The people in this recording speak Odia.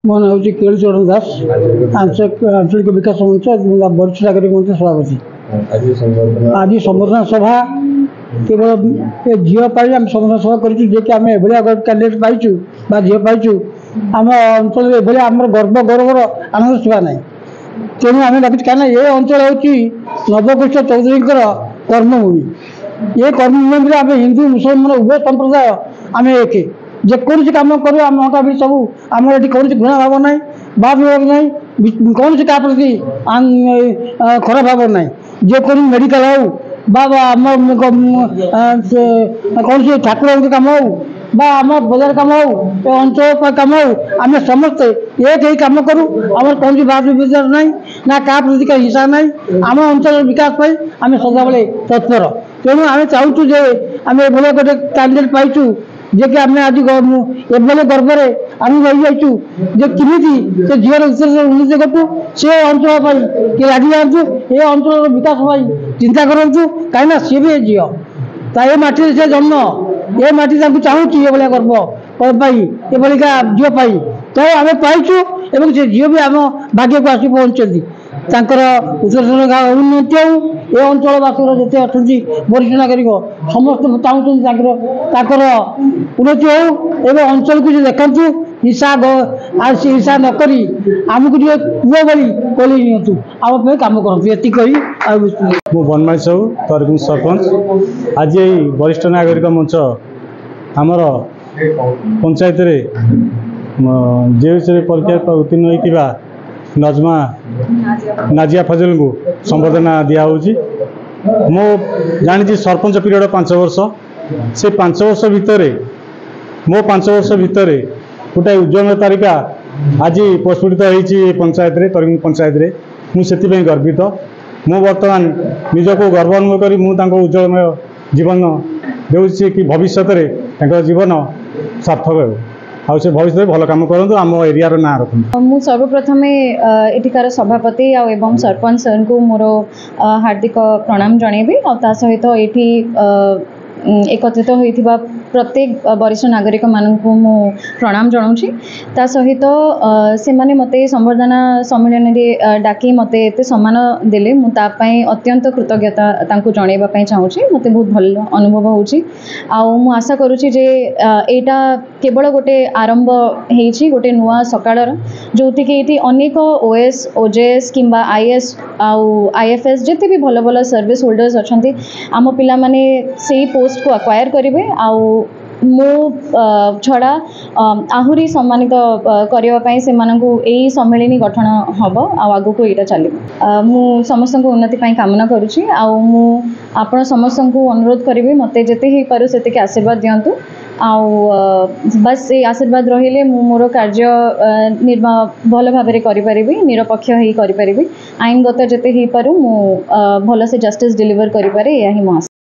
ମୋ ନାଁ ହେଉଛି କେଳୁଚରଣ ଦାସ, ଆଞ୍ଚଳିକ ବିକାଶ ମଞ୍ଚ ବରିଷ୍ଠ ନାଗରିକ ମଞ୍ଚ ସଭାପତି। ଆଜି ସମ୍ବର୍ଦ୍ଧନା ସଭା କେବଳ ଏ ଝିଅ ପାଇଁ ଆମେ ସମ୍ବର୍ଦ୍ଧନା ସଭା କରିଛୁ, ଯିଏକି ଆମେ ଏଭଳିଆ କ୍ୟାଣ୍ଡିଡେଟ୍ ପାଇଛୁ ବା ଝିଅ ପାଇଛୁ, ଆମ ଅଞ୍ଚଳରେ ଏଭଳିଆ ଆମର ଗୌରବର ଆନନ୍ଦ ଥିବା ନାହିଁ। ତେଣୁ ଆମେ ଡାକିଛୁ, କାହିଁକିନା ଏ ଅଞ୍ଚଳ ହେଉଛି ନବକୃଷ୍ଣ ଚୌଧୁରୀଙ୍କର କର୍ମଭୂମି। ଏ କର୍ମଭୂମିରେ ଆମେ ହିନ୍ଦୁ ମୁସଲମାନ ଉଭୟ ସମ୍ପ୍ରଦାୟ ଆମେ ଏକେ। ଯେକୌଣସି କାମ କରୁ ଆମ ହକା ବି ସବୁ ଆମର ଏଠି କୌଣସି ଘୃଣା ଭାବ ନାହିଁ, ଭାବ ନାହିଁ, କୌଣସି କାହା ପ୍ରତି ଖରାପ ଭାବ ନାହିଁ। ଯେକୌଣସି ମେଡ଼ିକାଲ ହେଉ ବା ଆମ କୌଣସି ଠାକୁରଙ୍କ କାମ ହେଉ ବା ଆମ ବଜାର କାମ ହେଉ, ଏ ଅଞ୍ଚଳ କାମ ହେଉ, ଆମେ ସମସ୍ତେ ଏକ ହେଇ କାମ କରୁ। ଆମର କୌଣସି ବାଦ ବିଚାର ନାହିଁ, ନା କାହା ପ୍ରତି ହିଂସା ନାହିଁ। ଆମ ଅଞ୍ଚଳର ବିକାଶ ପାଇଁ ଆମେ ସଦାବେଳେ ତତ୍ପର। ତେଣୁ ଆମେ ଚାହୁଁଛୁ ଯେ ଆମେ ଏଭଳିଆ ଗୋଟେ କ୍ୟାଣ୍ଡିଡେଟ୍ ପାଇଛୁ, ଯିଏକି ଆମେ ଆଜି ଏଭଳି ଗର୍ବରେ ଆମେ ରହିଯାଇଛୁ ଯେ କେମିତି ସେ ଝିଅର ଉନ୍ନତି ଘଟୁ, ସେ ଅଞ୍ଚଳ ପାଇଁ କିଏ ଲାଗି ଯାଆନ୍ତୁ, ଏ ଅଞ୍ଚଳର ବିକାଶ ପାଇଁ ଚିନ୍ତା କରନ୍ତୁ। କାହିଁକିନା ସିଏ ବି ଝିଅ, ତା ଏ ମାଟିରେ ସେ ଜନ୍ମ, ଏ ମାଟି ତାଙ୍କୁ ଚାହୁଁଛି ଏଭଳିଆ ଗର୍ବ ପାଇଁ, ଏଭଳିକା ଝିଅ ପାଇଁ। ତେଣୁ ଆମେ ପାଇଛୁ ଏବଂ ସେ ଝିଅ ବି ଆମ ଭାଗ୍ୟକୁ ଆସି ପହଞ୍ଚିଛନ୍ତି। ତାଙ୍କର ଉନ୍ନତି ହେଉ, ଏ ଅଞ୍ଚଳବାସୀର ଯେତେ ଅଛନ୍ତି ବରିଷ୍ଠ ନାଗରିକ ସମସ୍ତେ ଚାହୁଁଛନ୍ତି ତାଙ୍କର ଉନ୍ନତି ହେଉ ଏବଂ ଅଞ୍ଚଳକୁ ଯେ ଦେଖନ୍ତୁ, ହିଂସା ନ କରି ଆମକୁ ଟିକେ ପୁଅ ଭଳି କୋଳି ନିଅନ୍ତୁ, ଆମ ପାଇଁ କାମ କରନ୍ତୁ। ଏତିକି କହି ଆଉ ମୁଁ ବନମାଳୀ ସାହୁ, ତରଗୁଣ ସରପଞ୍ଚ। ଆଜି ଏହି ବରିଷ୍ଠ ନାଗରିକ ମଞ୍ଚ ଆମର ପଞ୍ଚାୟତରେ ଯେଉଁ ପରୀକ୍ଷା ଉତ୍ତୀର୍ଣ୍ଣ ହୋଇଥିବା ନାଜିଆ ଫଜଲଙ୍କୁ ସମ୍ବର୍ଦ୍ଧନା ଦିଆହେଉଛି। ମୁଁ ଜାଣିଛି ସରପଞ୍ଚ ପିରିୟଡ଼ 5 ବର୍ଷ। ସେ 5 ବର୍ଷ ଭିତରେ ମୋ 5 ବର୍ଷ ଭିତରେ ଗୋଟାଏ ଉଜ୍ଜଳ ତାରିକା ଆଜି ପ୍ରସ୍ଫୁଟିତ ହୋଇଛି ଏ ପଞ୍ଚାୟତରେ, ତରଗୁଣ ପଞ୍ଚାୟତରେ। ମୁଁ ସେଥିପାଇଁ ଗର୍ବିତ। ମୁଁ ବର୍ତ୍ତମାନ ନିଜକୁ ଗର୍ବ ଅନୁଭବ କରି ମୁଁ ତାଙ୍କ ଉଜ୍ଜଳମୟ ଜୀବନ ଦେଉଛି କି ଭବିଷ୍ୟତରେ ତାଙ୍କର ଜୀବନ ସାର୍ଥକ ହେଉ, ଆଉ ସେ ଭବିଷ୍ୟତରେ ଭଲ କାମ କରନ୍ତୁ, ଆମ ଏରିଆର ନାଁ ରଖନ୍ତୁ। ମୁଁ ସର୍ବପ୍ରଥମେ ଏଠିକାର ସଭାପତି ଆଉ ଏବଂ ସରପଞ୍ଚ ସାର୍ଙ୍କୁ ମୋର ହାର୍ଦ୍ଦିକ ପ୍ରଣାମ ଜଣାଇବି। ଆଉ ତା ସହିତ ଏଠି एकत्रित होइथिबा प्रत्येक वरिष्ठ नागरिक मानकु मु प्रणाम जनाऊँगी। ता सहित से माने मते संवर्धना सम्मेलन रे डाकी मते एते सम्मान देले, मु ता पई अत्यंत कृतज्ञता तांकु जणाइबा पई चाहूची। मते बहुत भल अनुभव होची। आ मु आशा करूची जे एटा केवल गोटे आरंभ हेची, गोटे नुआ सकाळर, जोथि कि एटी अनेक ओएस ओजेएस किंबा आईएएस आउ आईएफएस जते भी भल भल सर्विस होल्डर्स अछंती, आम पिला माने सेही पोस्ट को अक्वायर करेंगे। आउ मो छड़ा आहुरी सम्मानित करने से यही सम्मेलन गठन हम आगु को यहाँ चलो। मु समस्त को उन्नति कामना करुँची। आपण समस्त को अनुरोध करी मत जिते ही पारू से आशीर्वाद दिंतु। बस ये आशीर्वाद रहिले मु मोर कार्य निर्वाह भल भाव में करी, निरपक्ष ही करी, आईनगत जिते ही पारू मु भल से जस्टिस डिलीवर करि पारे, या ही मो आशा।